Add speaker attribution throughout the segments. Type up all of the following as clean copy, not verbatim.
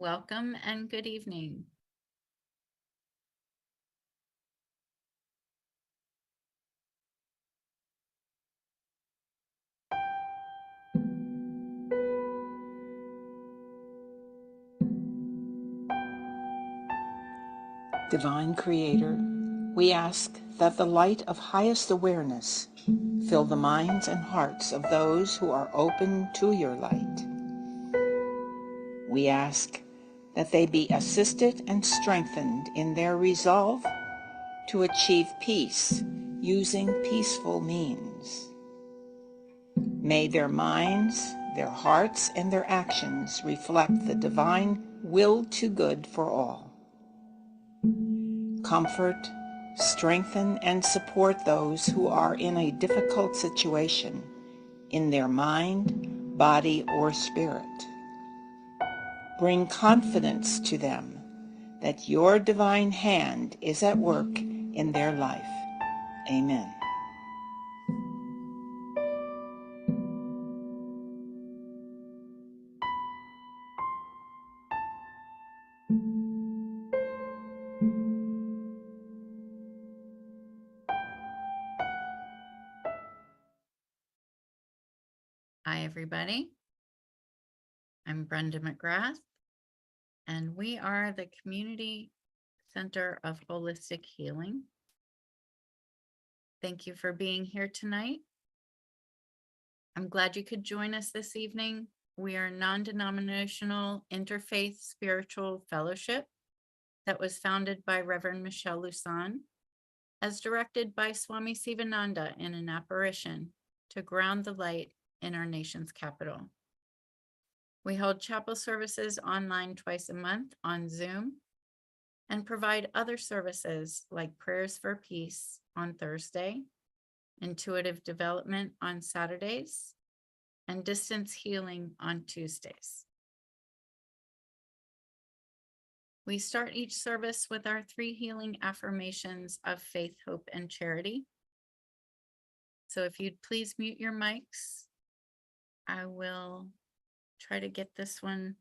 Speaker 1: Welcome and good evening.
Speaker 2: Divine Creator, we ask that the light of highest awareness fill the minds and hearts of those who are open to your light. We ask that they be assisted and strengthened in their resolve to achieve peace using peaceful means. May their minds, their hearts, and their actions reflect the divine will to good for all. Comfort, strengthen, and support those who are in a difficult situation in their mind, body, or spirit. Bring confidence to them that your divine hand is at work in their life. Amen.
Speaker 1: Hi, everybody. I'm Brenda McGrath, and we are the Community Center of Holistic Healing. Thank you for being here tonight. I'm glad you could join us this evening. We are a non-denominational interfaith spiritual fellowship that was founded by Reverend Michelle Lusan, as directed by Swami Sivananda in an apparition to ground the light in our nation's capital. We hold chapel services online twice a month on Zoom and provide other services like Prayers for Peace on Thursday, Intuitive Development on Saturdays, and Distance Healing on Tuesdays. We start each service with our 3 healing affirmations of faith, hope, and charity. So if you'd please mute your mics, I will try to get this one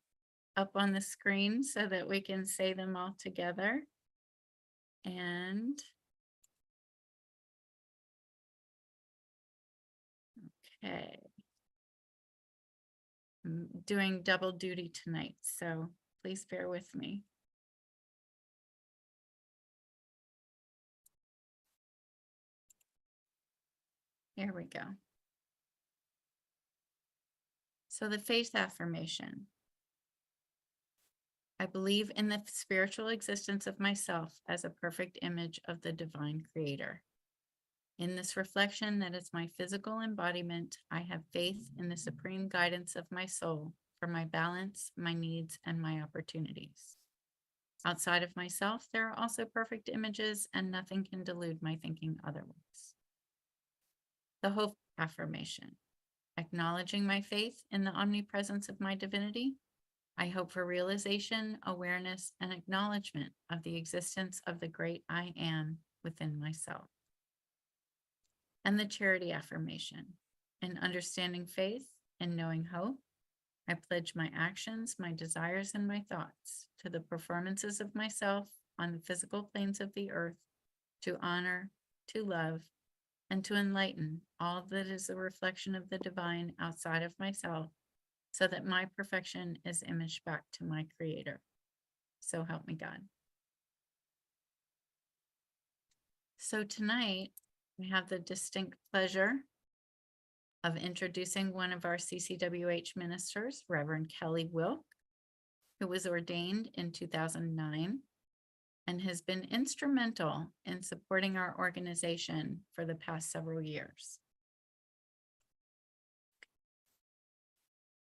Speaker 1: up on the screen so that we can say them all together. And okay, I'm doing double duty tonight, so please bear with me. Here we go. So the faith affirmation. I believe in the spiritual existence of myself as a perfect image of the divine creator. In this reflection that is my physical embodiment, I have faith in the supreme guidance of my soul for my balance, my needs, and my opportunities. Outside of myself, there are also perfect images, and nothing can delude my thinking otherwise. The hope affirmation. Acknowledging my faith in the omnipresence of my divinity, I hope for realization, awareness, and acknowledgement of the existence of the great I am within myself. And the charity affirmation. In understanding faith and knowing hope, I pledge my actions, my desires, and my thoughts to the performances of myself on the physical planes of the earth to honor, to love, and to enlighten all that is a reflection of the divine outside of myself, so that my perfection is imaged back to my Creator. So help me God. So tonight, we have the distinct pleasure of introducing one of our CCWH ministers, Rev Kelly Wilk, who was ordained in 2009 and has been instrumental in supporting our organization for the past several years.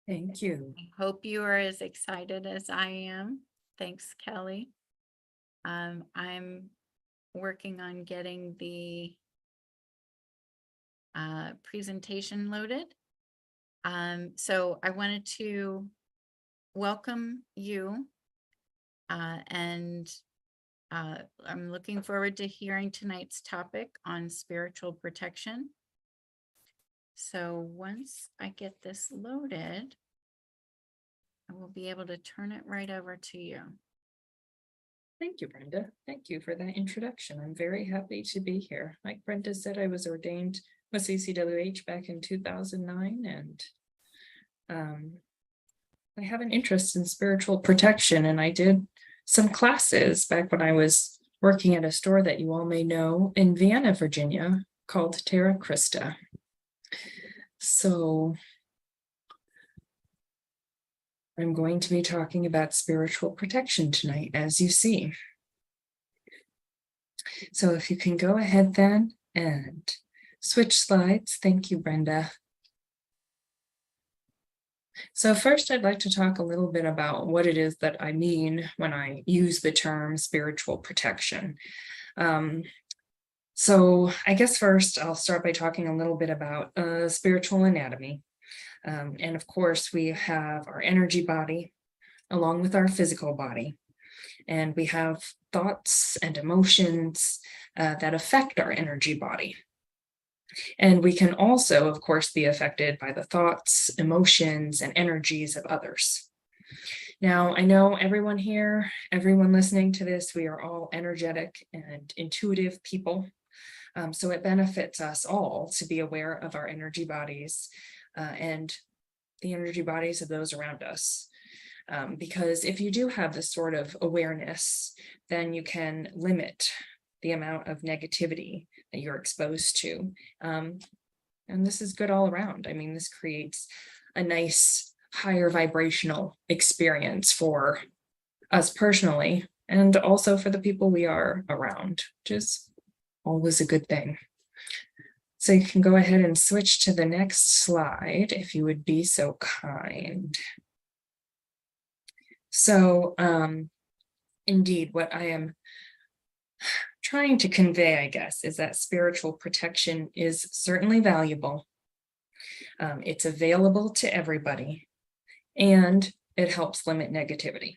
Speaker 3: Thank you.
Speaker 1: I hope you are as excited as I am. Thanks, Kelly. I'm working on getting the presentation loaded. So I wanted to welcome you and I'm looking forward to hearing tonight's topic on spiritual protection. So once I get this loaded, I I will be able to turn it right over to you.
Speaker 3: Thank you, Brenda. Thank you for that introduction. I'm very happy to be here. Like Brenda said, I was ordained with CCWH back in 2009, and I have an interest in spiritual protection, and I did some classes back when I was working at a store that you all may know in Vienna, Virginia, called Terra Christa. So I'm going to be talking about spiritual protection tonight, as you see. So if you can go ahead then and switch slides. Thank you, Brenda. So first, I'd like to talk a little bit about what it is that I mean when I use the term spiritual protection. So I guess first I'll start by talking a little bit about spiritual anatomy. And of course, we have our energy body along with our physical body. And we have thoughts and emotions that affect our energy body. And we can also, of course, be affected by the thoughts, emotions, and energies of others. Now, I know everyone here, everyone listening to this, we are all energetic and intuitive people. So it benefits us all to be aware of our energy bodies and the energy bodies of those around us. Because if you do have this sort of awareness, then you can limit the amount of negativity that you're exposed to. And this is good all around. I mean, this creates a nice higher vibrational experience for us personally, and also for the people we are around, which is always a good thing. So you can go ahead and switch to the next slide if you would be so kind. So indeed, what I am trying to convey, I guess, is that spiritual protection is certainly valuable. It's available to everybody, and it helps limit negativity.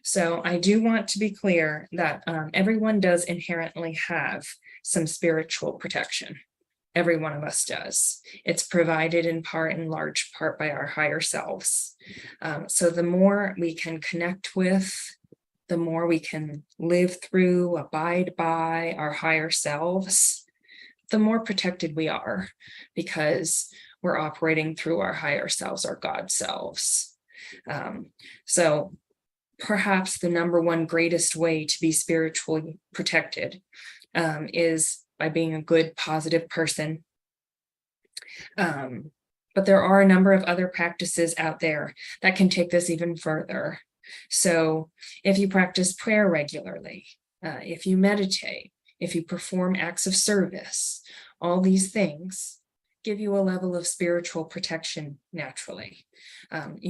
Speaker 3: So I do want to be clear that everyone does inherently have some spiritual protection. Every one of us does. It's provided in large part by our higher selves. So the more we can connect with, the more we can live through, abide by our higher selves, the more protected we are, because we're operating through our higher selves, our God selves. So perhaps the number one greatest way to be spiritually protected is by being a good, positive person. But there are a number of other practices out there that can take this even further. So if you practice prayer regularly, if you meditate, if you perform acts of service, all these things give you a level of spiritual protection naturally.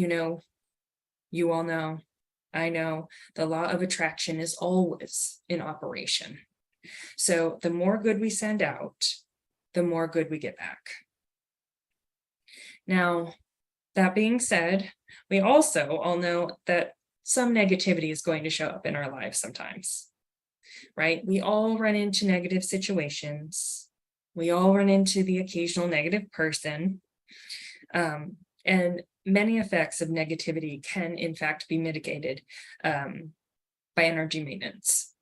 Speaker 3: You all know, I know, the law of attraction is always in operation. So the more good we send out, the more good we get back. Now, that being said, we also all know that some negativity is going to show up in our lives sometimes, right? We all run into negative situations. We all run into the occasional negative person. And many effects of negativity can, in fact, be mitigated by energy maintenance.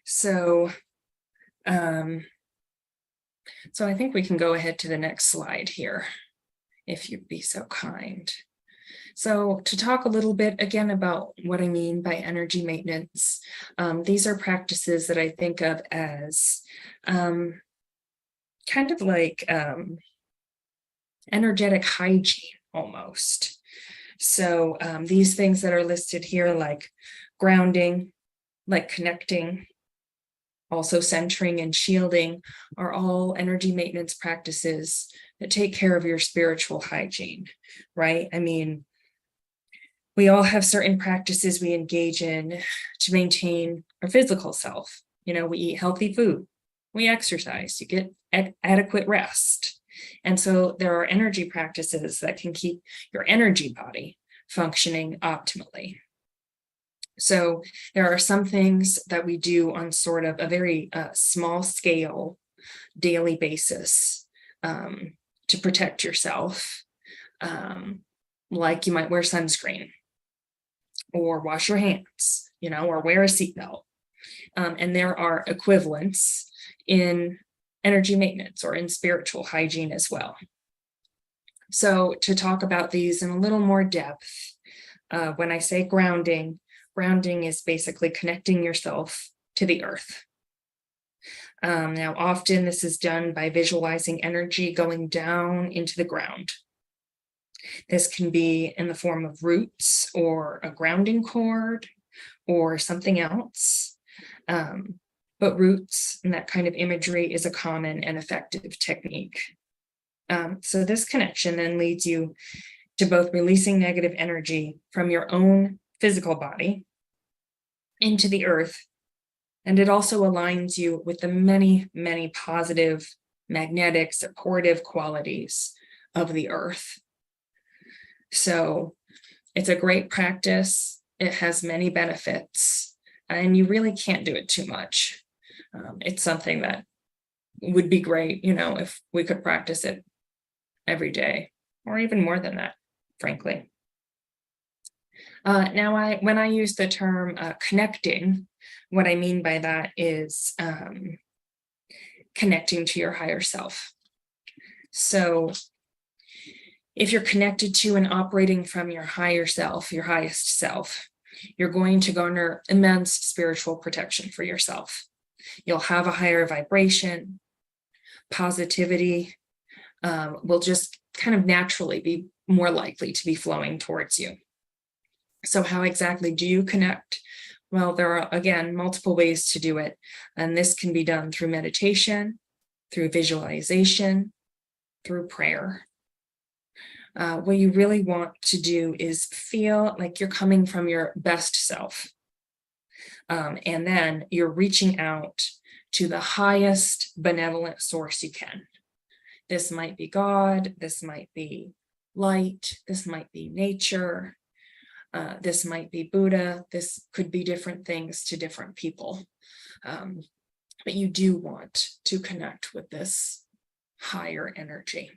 Speaker 3: So I think we can go ahead to the next slide here, if you'd be so kind. So to talk a little bit again about what I mean by energy maintenance, these are practices that I think of as kind of like energetic hygiene almost. So these things that are listed here, like grounding, like connecting, also centering and shielding, are all energy maintenance practices that take care of your spiritual hygiene, right? I mean, we all have certain practices we engage in to maintain our physical self. We eat healthy food, we exercise, you get adequate rest. And so there are energy practices that can keep your energy body functioning optimally. So there are some things that we do on sort of a very small scale daily basis to protect yourself. like you might wear sunscreen or wash your hands, or wear a seatbelt. And there are equivalents in energy maintenance or in spiritual hygiene as well. So to talk about these in a little more depth, when I say grounding is basically connecting yourself to the earth. Now, often this is done by visualizing energy going down into the ground. This can be in the form of roots or a grounding cord or something else. But roots and that kind of imagery is a common and effective technique. So this connection then leads you to both releasing negative energy from your own physical body into the earth. And it also aligns you with the many, many positive, magnetic, supportive qualities of the earth. So it's a great practice. It has many benefits, and you really can't do it too much. It's something that would be great, if we could practice it every day, or even more than that, frankly. Now, when I use the term connecting, what I mean by that is connecting to your higher self. So if you're connected to and operating from your higher self, your highest self, you're going to garner immense spiritual protection for yourself. You'll have a higher vibration. Positivity will just kind of naturally be more likely to be flowing towards you. So how exactly do you connect? Well, there are, again, multiple ways to do it. And this can be done through meditation, through visualization, through prayer. What you really want to do is feel like you're coming from your best self. And then you're reaching out to the highest benevolent source you can. This might be God, this might be light, this might be nature, this might be Buddha, this could be different things to different people. But you do want to connect with this higher energy.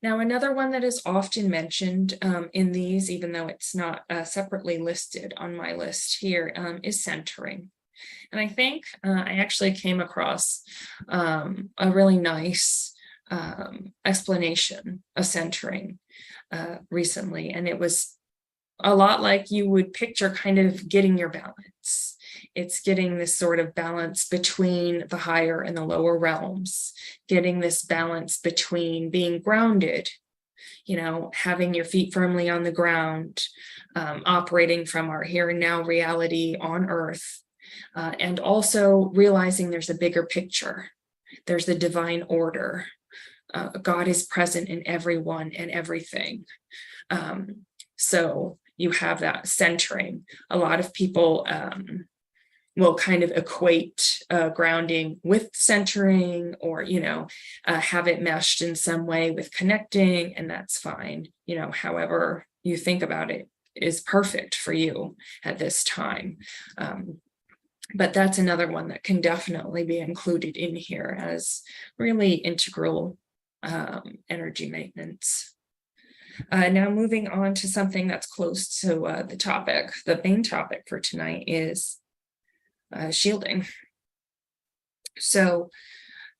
Speaker 3: Now, another one that is often mentioned in these, even though it's not separately listed on my list here, is centering. And I think I actually came across a really nice explanation of centering recently. And it was a lot like you would picture kind of getting your balance. It's getting this sort of balance between the higher and the lower realms, getting this balance between being grounded, having your feet firmly on the ground, operating from our here and now reality on earth, and also realizing there's a bigger picture. There's the divine order. God is present in everyone and everything. So you have that centering. A lot of people will kind of equate grounding with centering, or, have it meshed in some way with connecting, and that's fine. However you think about it is perfect for you at this time. But that's another one that can definitely be included in here as really integral energy maintenance. Now moving on to something that's close to the topic. The main topic for tonight is shielding. So,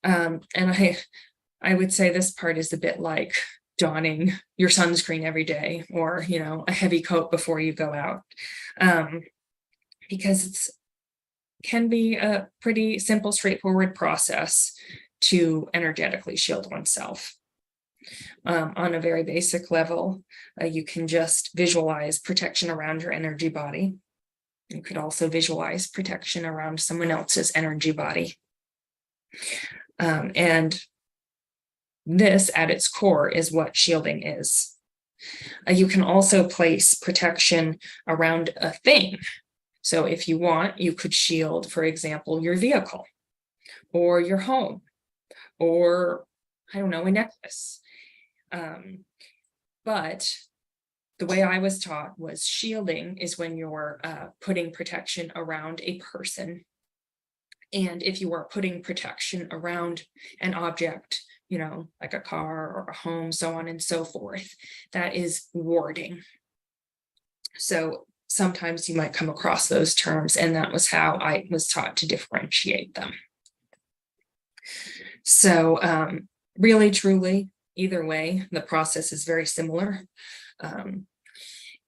Speaker 3: and I would say this part is a bit like donning your sunscreen every day, or, a heavy coat before you go out, because it can be a pretty simple, straightforward process to energetically shield oneself. On a very basic level, you can just visualize protection around your energy body. You could also visualize protection around someone else's energy body. And this, at its core, is what shielding is. You can also place protection around a thing. So if you want, you could shield, for example, your vehicle, or your home, or, a necklace. But the way I was taught was shielding is when you're putting protection around a person. And if you are putting protection around an object, like a car or a home, so on and so forth. That is warding. So sometimes you might come across those terms, and that was how I was taught to differentiate them. So really, truly, either way, the process is very similar.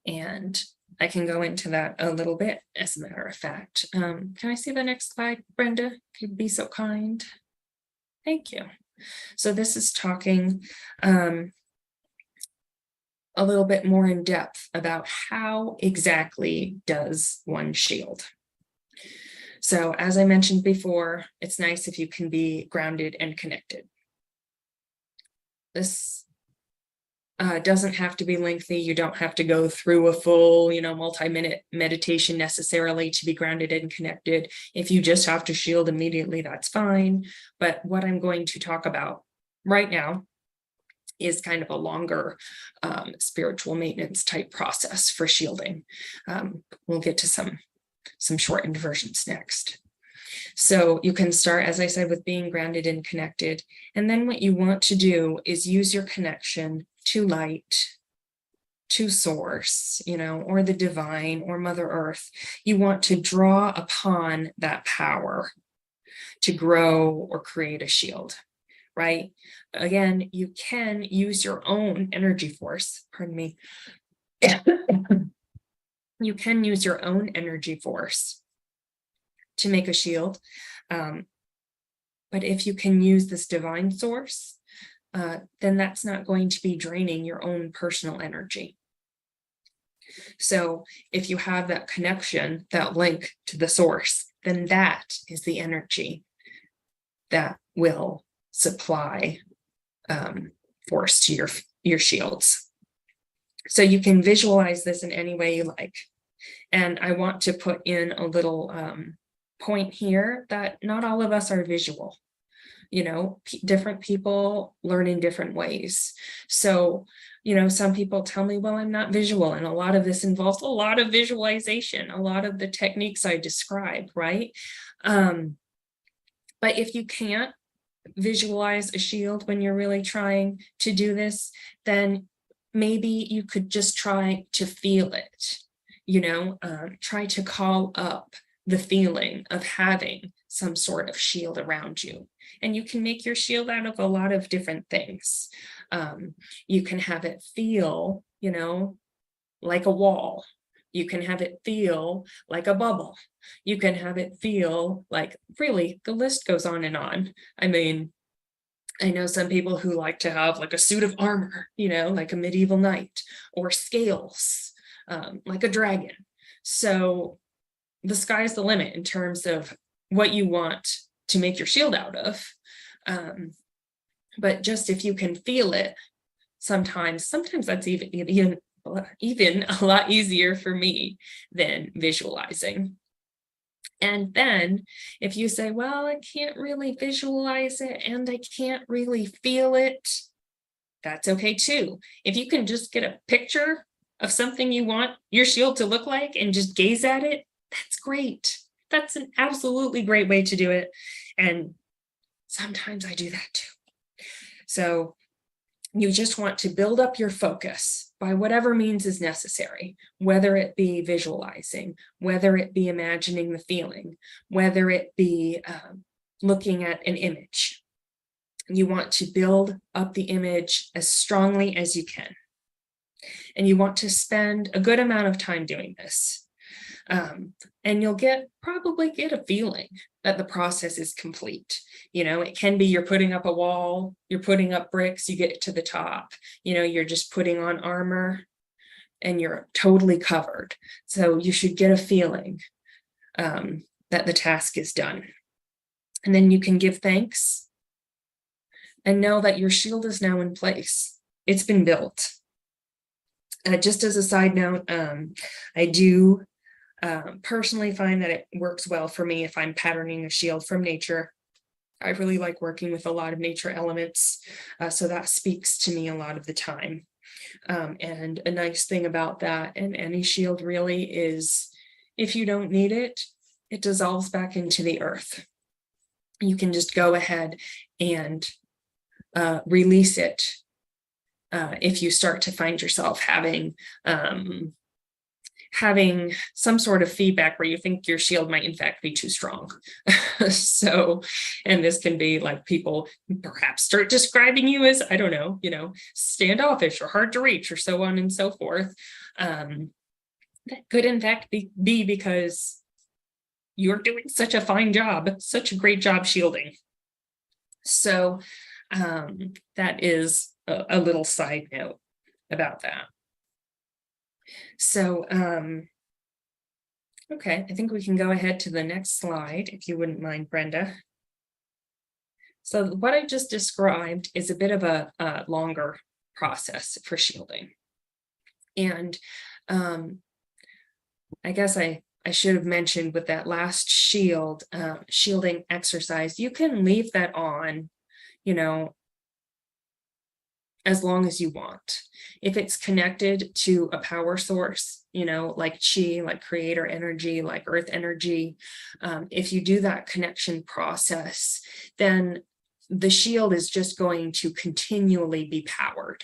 Speaker 3: And I can go into that a little bit, as a matter of fact. Can I see the next slide, Brenda? If you'd be so kind. Thank you. So this is talking a little bit more in depth about how exactly does one shield. So as I mentioned before, it's nice if you can be grounded and connected. This doesn't have to be lengthy. You don't have to go through a full, multi-minute meditation necessarily to be grounded and connected. If you just have to shield immediately, that's fine. But what I'm going to talk about right now is kind of a longer spiritual maintenance type process for shielding. We'll get to some shortened versions next. So you can start, as I said, with being grounded and connected. And then what you want to do is use your connection to light, to source, or the divine or Mother Earth. You want to draw upon that power to grow or create a shield, right? Again, you can use your own energy force, pardon me. You can use your own energy force to make a shield. But if you can use this divine source, then that's not going to be draining your own personal energy. So if you have that connection, that link to the source, then that is the energy that will supply force to your shields. So you can visualize this in any way you like. And I want to put in a little point here that not all of us are visual. Different people learn in different ways. So, some people tell me, well, I'm not visual. And a lot of this involves a lot of visualization, a lot of the techniques I described, right? But if you can't visualize a shield when you're really trying to do this, then maybe you could just try to feel it, try to call up the feeling of having some sort of shield around you. And you can make your shield out of a lot of different things. You can have it feel, like a wall. You can have it feel like a bubble. You can have it feel like, really, the list goes on and on. I mean, I know some people who like to have like a suit of armor, like a medieval knight, or scales, like a dragon. So the sky's the limit in terms of what you want to make your shield out of. But just if you can feel it, sometimes that's even a lot easier for me than visualizing. And then if you say, well, I can't really visualize it and I can't really feel it, that's okay too. If you can just get a picture of something you want your shield to look like and just gaze at it, that's great. That's an absolutely great way to do it. And sometimes I do that too. So you just want to build up your focus by whatever means is necessary, whether it be visualizing, whether it be imagining the feeling, whether it be looking at an image. You want to build up the image as strongly as you can. And you want to spend a good amount of time doing this. And you'll probably get a feeling that the process is complete. It can be you're putting up a wall, you're putting up bricks, you get to the top, you're just putting on armor and you're totally covered. So you should get a feeling that the task is done. And then you can give thanks and know that your shield is now in place. It's been built. Just as a side note, I do personally find that it works well for me if I'm patterning a shield from nature. I really like working with a lot of nature elements, so that speaks to me a lot of the time. And a nice thing about that and any shield really is if you don't need it, it dissolves back into the earth. You can just go ahead and release it if you start to find yourself having some sort of feedback where you think your shield might in fact be too strong. So, and this can be like people perhaps start describing you as, I don't know, standoffish or hard to reach or so on and so forth. That could in fact be because you're doing such a fine job, such a great job shielding. So that is a little side note about that. So, okay, I think we can go ahead to the next slide, if you wouldn't mind, Brenda. So what I just described is a bit of a longer process for shielding. And I guess I should have mentioned with that last shielding exercise, you can leave that on, as long as you want. If it's connected to a power source, like chi, like creator energy, like earth energy, if you do that connection process, then the shield is just going to continually be powered.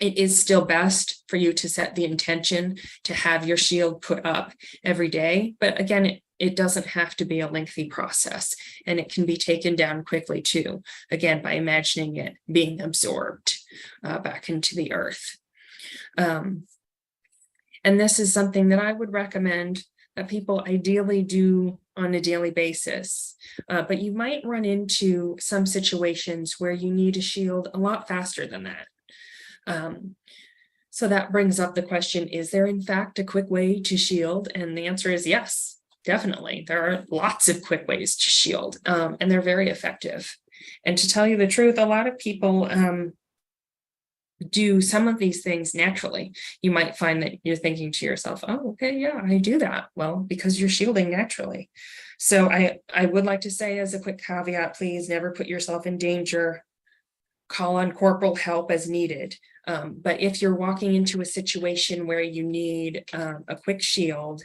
Speaker 3: It is still best for you to set the intention to have your shield put up every day. But again, it doesn't have to be a lengthy process, and it can be taken down quickly too, again, by imagining it being absorbed back into the earth. And this is something that I would recommend that people ideally do on a daily basis. But you might run into some situations where you need a shield a lot faster than that. So that brings up the question, is there in fact a quick way to shield? And the answer is yes, definitely. There are lots of quick ways to shield, and they're very effective. And to tell you the truth, a lot of people do some of these things naturally. You might find that you're thinking to yourself, oh, okay, yeah, I do that. Well, because you're shielding naturally. So I would like to say as a quick caveat, please never put yourself in danger. Call on corporal help as needed. But if you're walking into a situation where you need a quick shield,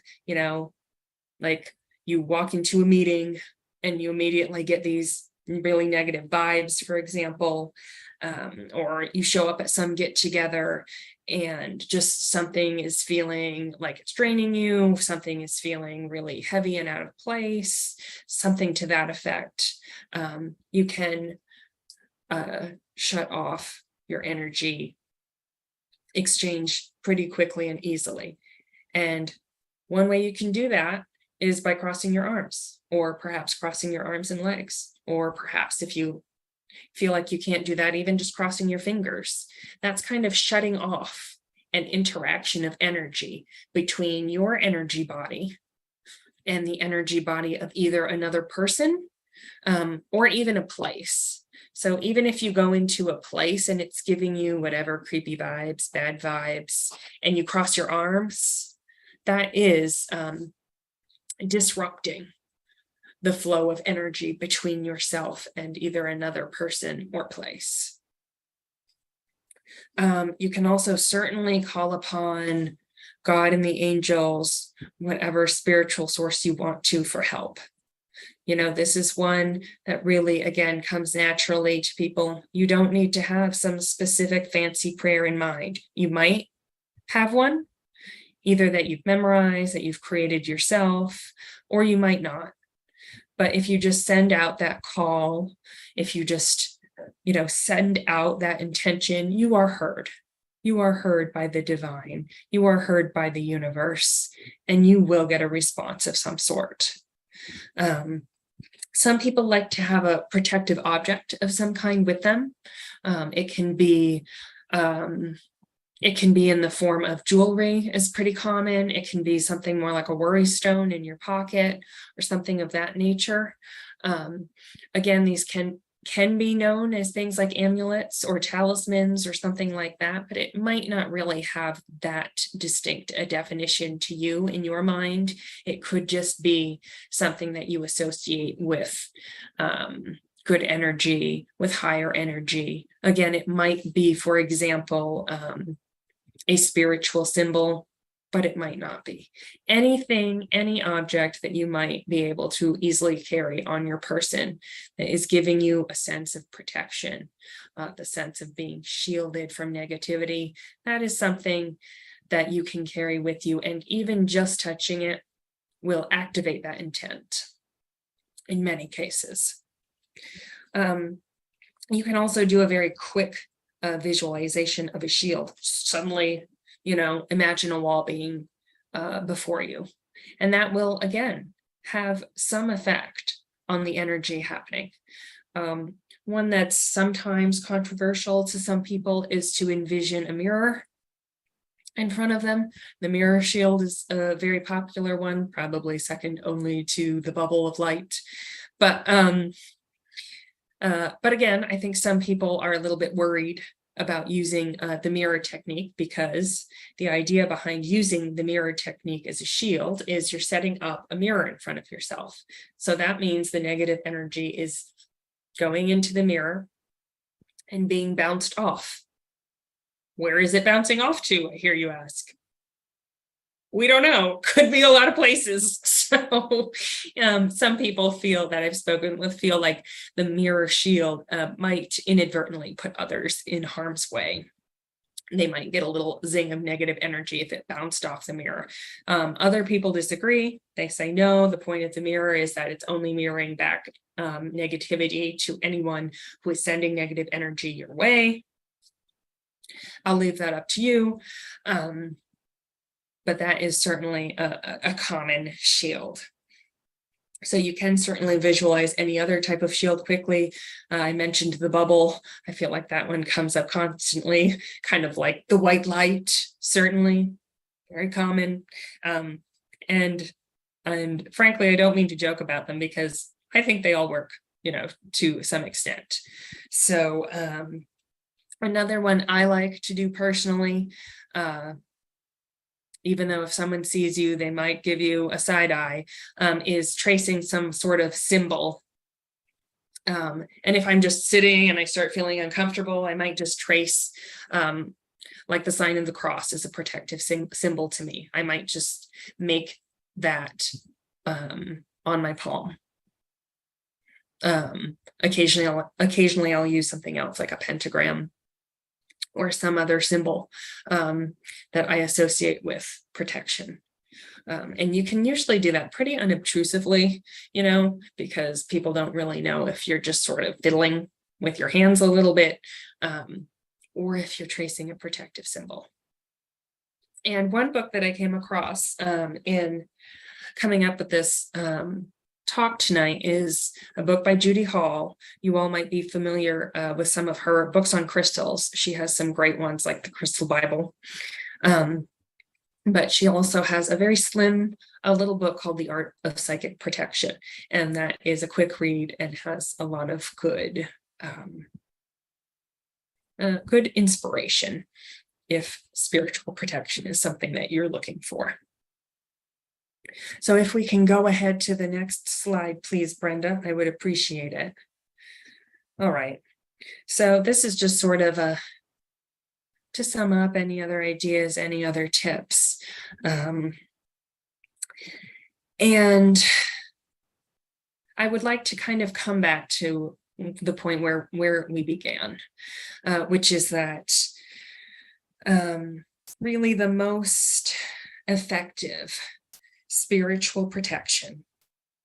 Speaker 3: like you walk into a meeting and you immediately get these really negative vibes, for example, or you show up at some get together and just something is feeling like it's draining you, something is feeling really heavy and out of place, something to that effect, you can shut off your energy exchange pretty quickly and easily. And one way you can do that is by crossing your arms, or perhaps crossing your arms and legs, or perhaps if you feel like you can't do that, even just crossing your fingers. That's kind of shutting off an interaction of energy between your energy body and the energy body of either another person or even a place. So even if you go into a place and it's giving you whatever creepy vibes, bad vibes, and you cross your arms, that is disrupting the flow of energy between yourself and either another person or place. You can also certainly call upon God and the angels, whatever spiritual source you want to, for help. This is one that really, again, comes naturally to people. You don't need to have some specific fancy prayer in mind. You might have one, either that you've memorized, that you've created yourself, or you might not. But if you just send out that call, if you just, send out that intention, you are heard. You are heard by the divine. You are heard by the universe, and you will get a response of some sort. Some people like to have a protective object of some kind with them. It can be in the form of jewelry, is pretty common. It can be something more like a worry stone in your pocket or something of that nature. Again, these can be known as things like amulets or talismans or something like that, but it might not really have that distinct a definition to you in your mind. It could just be something that you associate with good energy, with higher energy. Again, it might be, for example, a spiritual symbol but it might not be. Anything, any object that you might be able to easily carry on your person that is giving you a sense of protection, the sense of being shielded from negativity, that is something that you can carry with you. And even just touching it will activate that intent in many cases. You can also do a very quick visualization of a shield. Suddenly, imagine a wall being before you. And that will, again, have some effect on the energy happening. One that's sometimes controversial to some people is to envision a mirror in front of them. The mirror shield is a very popular one, probably second only to the bubble of light. But again, I think some people are a little bit worried about using the mirror technique, because the idea behind using the mirror technique as a shield is you're setting up a mirror in front of yourself. So that means the negative energy is going into the mirror and being bounced off. Where is it bouncing off to, I hear you ask? We don't know. Could be a lot of places. So some people feel that I've spoken with feel like the mirror shield might inadvertently put others in harm's way. They might get a little zing of negative energy if it bounced off the mirror. Other people disagree. They say, no, the point of the mirror is that it's only mirroring back negativity to anyone who is sending negative energy your way. I'll leave that up to you. But that is certainly a common shield. So you can certainly visualize any other type of shield quickly. I mentioned the bubble. I feel like that one comes up constantly, kind of like the white light, certainly very common. And frankly, I don't mean to joke about them, because I think they all work, to some extent. So another one I like to do personally, even though if someone sees you, they might give you a side eye, is tracing some sort of symbol. And if I'm just sitting and I start feeling uncomfortable, I might just trace, like the sign of the cross is a protective symbol to me. I might just make that on my palm. Occasionally I'll use something else like a pentagram or some other symbol that I associate with protection. And you can usually do that pretty unobtrusively, because people don't really know if you're just sort of fiddling with your hands a little bit, or if you're tracing a protective symbol. And one book that I came across in coming up with this talk tonight is a book by Judy Hall. You all might be familiar with some of her books on crystals. She has some great ones like the Crystal Bible. But she also has a very slim, little book called The Art of Psychic Protection. And that is a quick read and has a lot of good inspiration if spiritual protection is something that you're looking for. So if we can go ahead to the next slide, please, Brenda, I would appreciate it. All right. So this is just sort of to sum up, any other ideas, any other tips. And I would like to kind of come back to the point where we began, which is that really the most effective spiritual protection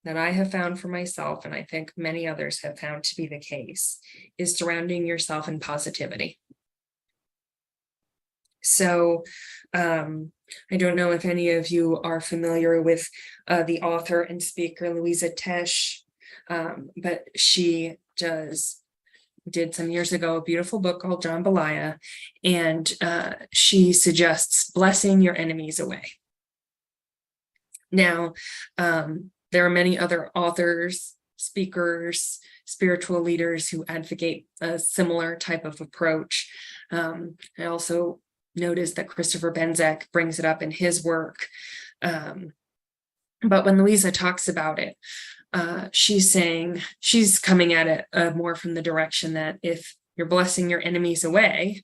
Speaker 3: that I have found for myself, and I think many others have found to be the case, is surrounding yourself in positivity. So I don't know if any of you are familiar with the author and speaker Louisa Tesh, but she did some years ago a beautiful book called Jambalaya, and she suggests blessing your enemies away. Now, there are many other authors, speakers, spiritual leaders who advocate a similar type of approach. I also noticed that Christopher Benzek brings it up in his work. But when Louisa talks about it, she's coming at it more from the direction that if you're blessing your enemies away,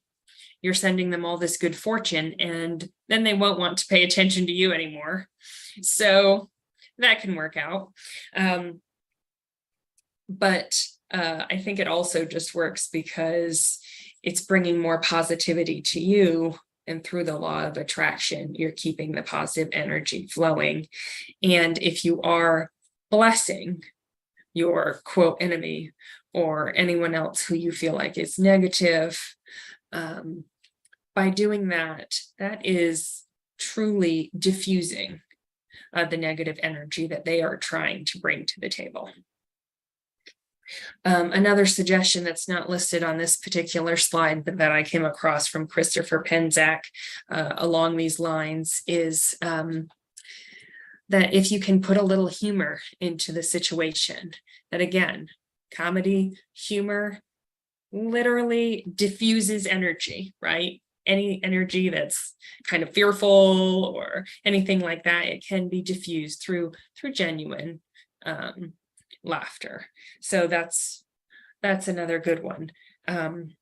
Speaker 3: you're sending them all this good fortune, and then they won't want to pay attention to you anymore. So that can work out. But I think it also just works because it's bringing more positivity to you. And through the law of attraction, you're keeping the positive energy flowing. And if you are blessing your quote enemy or anyone else who you feel like is negative, by doing that, that is truly diffusing the negative energy that they are trying to bring to the table. Another suggestion that's not listed on this particular slide, but that I came across from Christopher Penczak along these lines is that if you can put a little humor into the situation, that again, comedy, humor literally diffuses energy, right? Any energy that's kind of fearful or anything like that, it can be diffused through genuine laughter. So that's another good one. And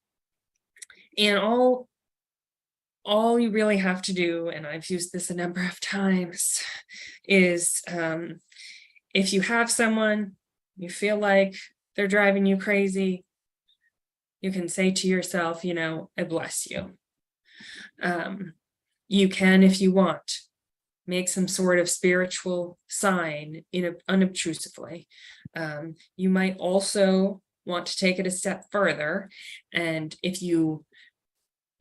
Speaker 3: all you really have to do, and I've used this a number of times, is if you have someone you feel like they're driving you crazy, you can say to yourself, you know, I bless you. You can, if you want, make some sort of spiritual sign unobtrusively. You might also want to take it a step further, and if you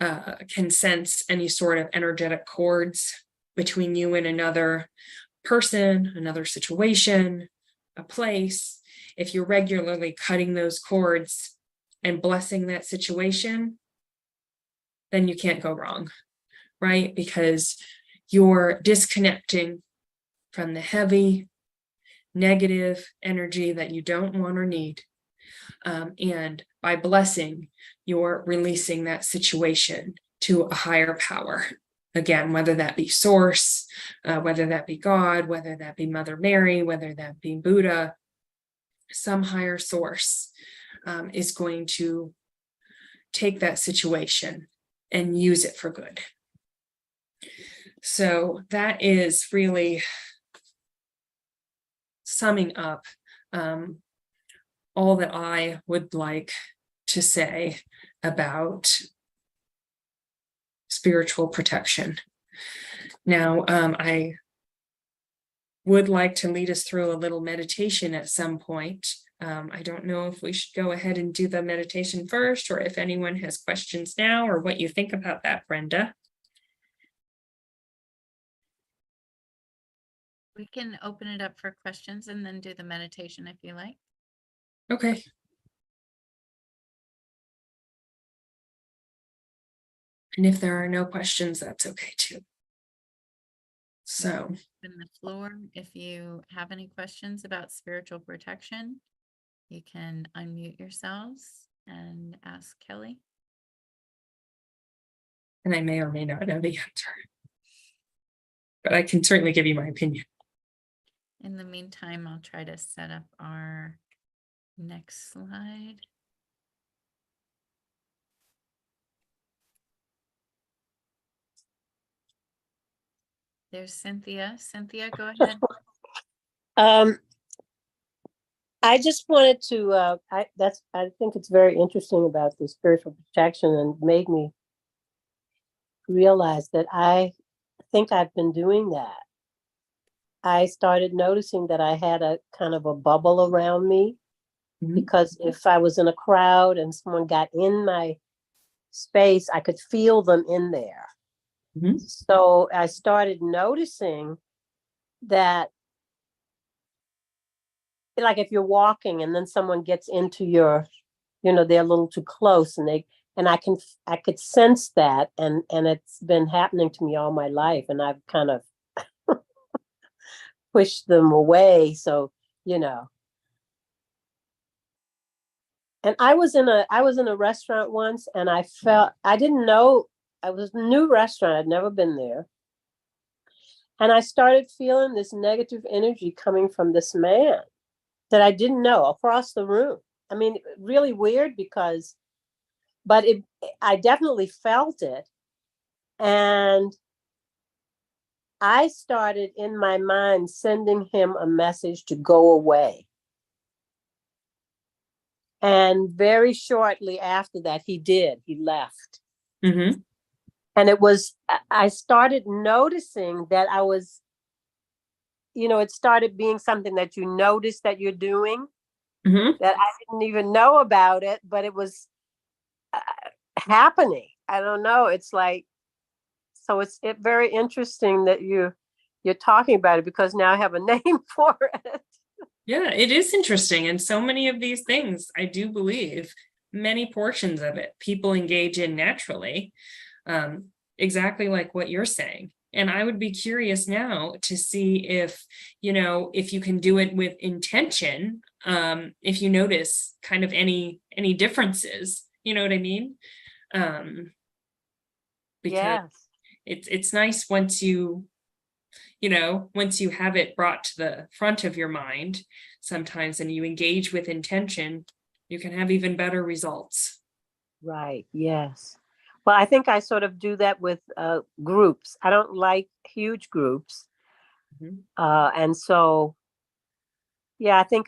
Speaker 3: can sense any sort of energetic cords between you and another person, another situation, a place, if you're regularly cutting those cords and blessing that situation, then you can't go wrong, right? Because you're disconnecting from the heavy, negative energy that you don't want or need. And by blessing, you're releasing that situation to a higher power. Again, whether that be Source, whether that be God, whether that be Mother Mary, whether that be Buddha, some higher source is going to take that situation and use it for good. So that is really summing up all that I would like to say about spiritual protection. Now, I would like to lead us through a little meditation at some point. I don't know if we should go ahead and do the meditation first, or if anyone has questions now, or what you think about that, Brenda.
Speaker 1: We can open it up for questions and then do the meditation if you like.
Speaker 3: Okay. And if there are no questions, that's okay too. So,
Speaker 1: Open the floor. If you have any questions about spiritual protection, you can unmute yourselves and ask Kelly.
Speaker 3: and I may or may not know the answer, but I can certainly give you my opinion.
Speaker 1: In the meantime, I'll try to set up our next slide. There's Cynthia. Cynthia, go ahead.
Speaker 4: I just wanted to, I think it's very interesting about the spiritual protection, and made me realize that I think I've been doing that. I started noticing that I had a kind of a bubble around me, because if I was in a crowd and someone got in my space, I could feel them in there. So I started noticing that, like, if you're walking and then someone gets into your, they're a little too close, and I could sense that, and it's been happening to me all my life, and I've kind of pushed them away. So, and I was in a restaurant once, and I didn't know, it was a new restaurant. I'd never been there. And I started feeling this negative energy coming from this man that I didn't know across the room. I mean, really weird, but I definitely felt it. And I started in my mind sending him a message to go away. And very shortly after that, he did. He left.
Speaker 3: Mm-hmm.
Speaker 4: And I started noticing that I was, it started being something that you notice that you're doing,
Speaker 3: Mm-hmm.
Speaker 4: that I didn't even know about it, but it was happening. I don't know. It's like, so it's very interesting that you're talking about it, because now I have a name for it.
Speaker 3: Yeah, it is interesting. And so many of these things, I do believe, many portions of it, people engage in naturally, exactly like what you're saying. And I would be curious now to see if, if you can do it with intention, if you notice kind of any differences, you know what I mean? Because
Speaker 4: Yes.
Speaker 3: it's nice once you have it brought to the front of your mind sometimes, and you engage with intention, you can have even better results.
Speaker 4: Right. Yes. Well, I think I sort of do that with groups. I don't like huge groups.
Speaker 3: Mhm.
Speaker 4: And so, yeah, I think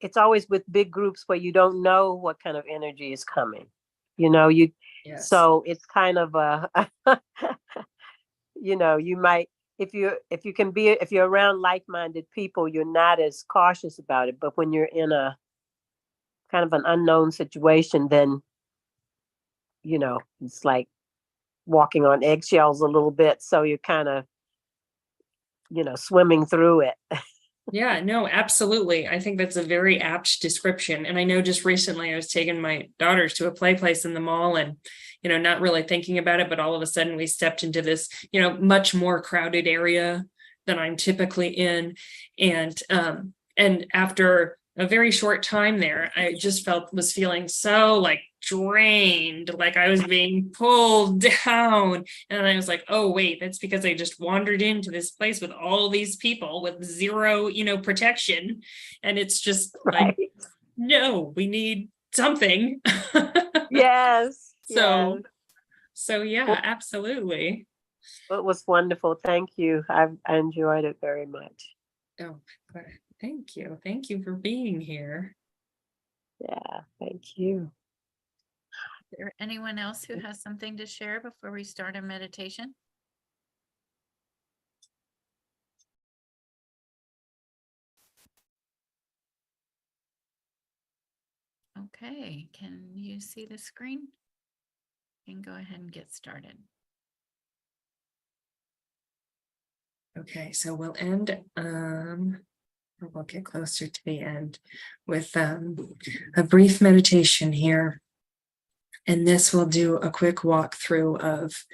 Speaker 4: it's always with big groups where you don't know what kind of energy is coming.
Speaker 3: Yes.
Speaker 4: So it's kind of you might, if you're around like-minded people, you're not as cautious about it. But when you're in a kind of an unknown situation, then, it's like walking on eggshells a little bit. So you're kind of, swimming through it.
Speaker 3: Yeah, no, absolutely. I think that's a very apt description. And I know just recently I was taking my daughters to a play place in the mall, and, not really thinking about it, but all of a sudden we stepped into this, much more crowded area than I'm typically in. And after a very short time there, I just was feeling so like drained, like I was being pulled down. And I was like, oh, wait, that's because I just wandered into this place with all these people with zero, protection. And it's just
Speaker 4: Right.
Speaker 3: like, no, we need something.
Speaker 4: Yes.
Speaker 3: So,
Speaker 4: Yes.
Speaker 3: so yeah, absolutely.
Speaker 4: It was wonderful. Thank you. I enjoyed it very much.
Speaker 3: Oh, good. Thank you. Thank you for being here.
Speaker 4: Yeah. Thank you.
Speaker 1: Is there anyone else who has something to share before we start our meditation? Okay, can you see the screen? You can go ahead and get started.
Speaker 3: Okay, so we'll end, or we'll get closer to the end with a brief meditation here. And this will do a quick walkthrough of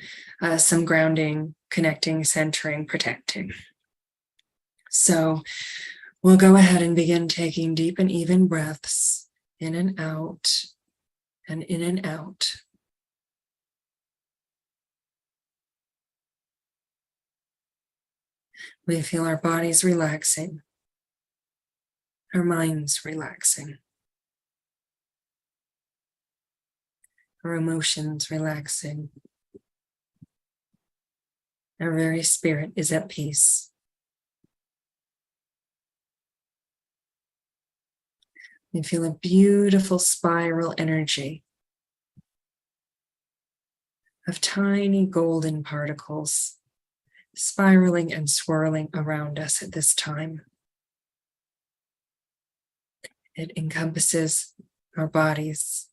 Speaker 3: some grounding, connecting, centering, protecting. So we'll go ahead and begin taking deep and even breaths in and out, and in and out. We feel our bodies relaxing, our minds relaxing, our emotions relaxing. Our very spirit is at peace. We feel a beautiful spiral energy of tiny golden particles spiraling and swirling around us at this time. It encompasses our bodies.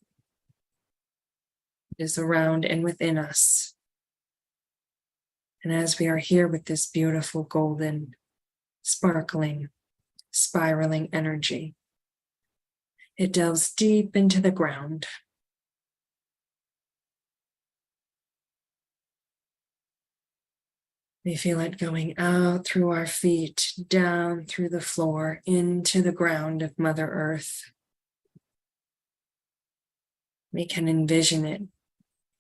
Speaker 3: It is around and within us. And as we are here with this beautiful golden, sparkling, spiraling energy, it delves deep into the ground. We feel it going out through our feet, down through the floor, into the ground of Mother Earth. We can envision it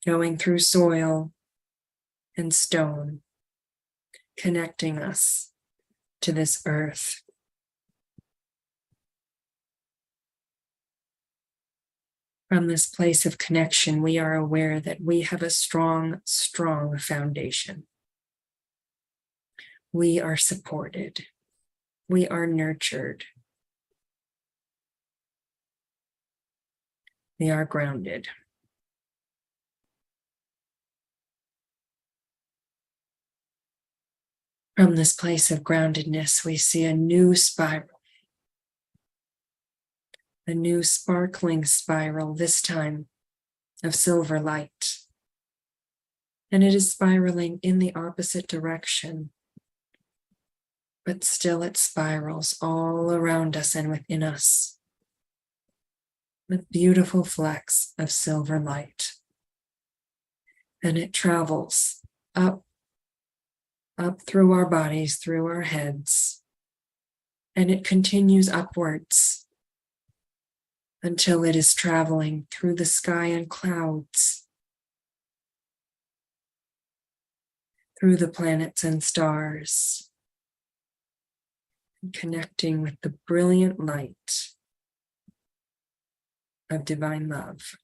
Speaker 3: going through soil and stone, connecting us to this earth. From this place of connection, we are aware that we have a strong, strong foundation. We are supported. We are nurtured. We are grounded. From this place of groundedness, we see a new spiral, a new sparkling spiral, this time of silver light. And it is spiraling in the opposite direction, but still it spirals all around us and within us with beautiful flecks of silver light. And it travels up through our bodies, through our heads, and it continues upwards until it is traveling through the sky and clouds, through the planets and stars, and connecting with the brilliant light of divine love.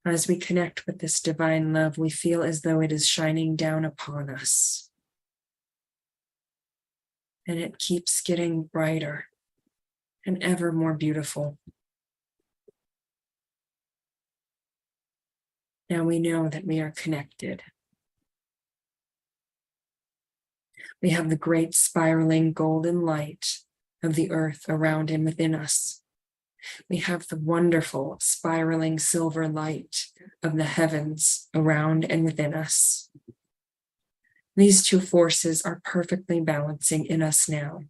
Speaker 3: As we connect with this divine love, we feel as though it is shining down upon us. And it keeps getting brighter and ever more beautiful. Now we know that we are connected. We have the great spiraling golden light of the earth around and within us. We have the wonderful spiraling silver light of the heavens around and within us. These two forces are perfectly balancing in us now.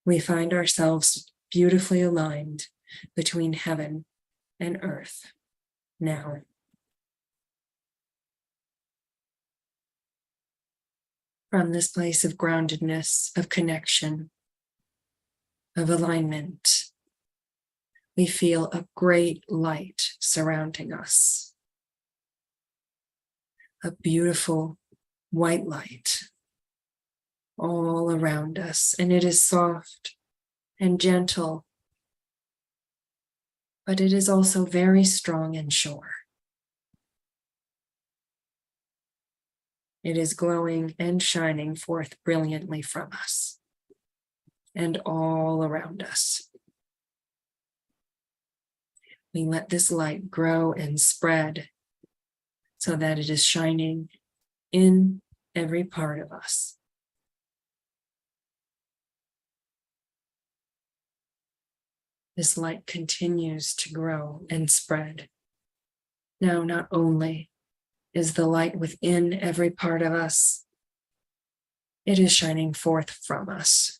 Speaker 3: We find ourselves beautifully aligned between heaven and earth now. From this place of groundedness, of connection, of alignment, we feel a great light surrounding us. A beautiful white light all around us, and it is soft and gentle, but it is also very strong and sure. It is glowing and shining forth brilliantly from us and all around us. We let this light grow and spread so that it is shining in every part of us. This light continues to grow and spread. Now, not only is the light within every part of us, it is shining forth from us.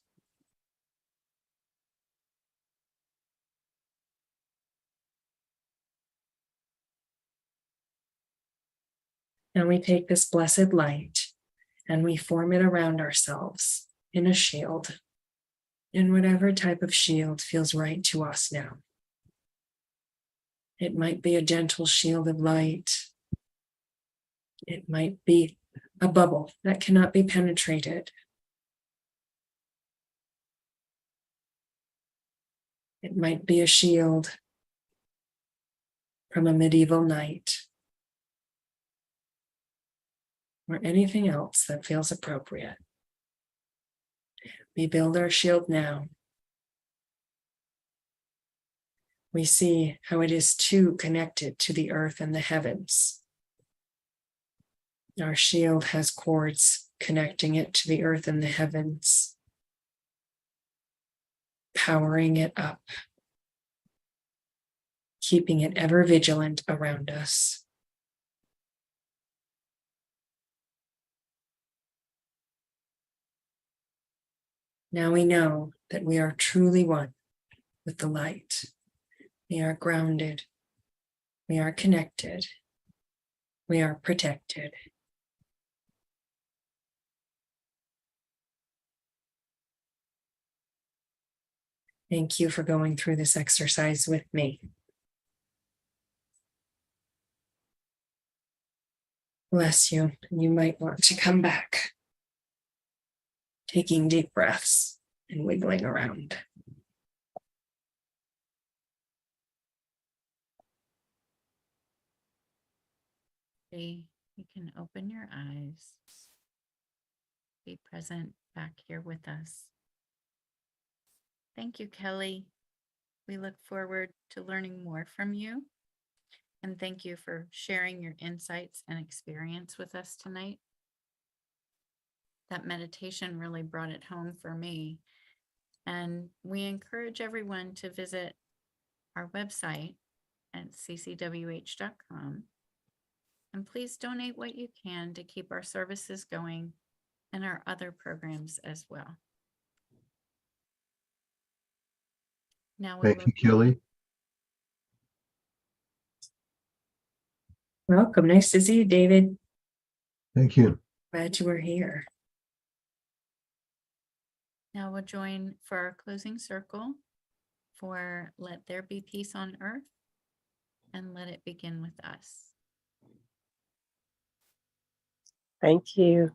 Speaker 3: Now we take this blessed light and we form it around ourselves in a shield, in whatever type of shield feels right to us now. It might be a gentle shield of light. It might be a bubble that cannot be penetrated. It might be a shield from a medieval knight, or anything else that feels appropriate. We build our shield now. We see how it is too connected to the earth and the heavens. Our shield has cords connecting it to the earth and the heavens, powering it up, keeping it ever vigilant around us. Now we know that we are truly one with the light. We are grounded. We are connected. We are protected. Thank you for going through this exercise with me. Bless you. You might want to come back. Taking deep breaths and wiggling around.
Speaker 1: You can open your eyes. Be present back here with us. Thank you, Kelly. We look forward to learning more from you. And thank you for sharing your insights and experience with us tonight. That meditation really brought it home for me. And we encourage everyone to visit our website at ccwh.com. And please donate what you can to keep our services going and our other programs as well. Now we
Speaker 5: Thank you, Kelly.
Speaker 3: Welcome. Nice to see you, David.
Speaker 5: Thank you.
Speaker 3: Glad you were here.
Speaker 1: Now we'll join for our closing circle for Let There Be Peace on Earth, and let it begin with us.
Speaker 4: Thank you.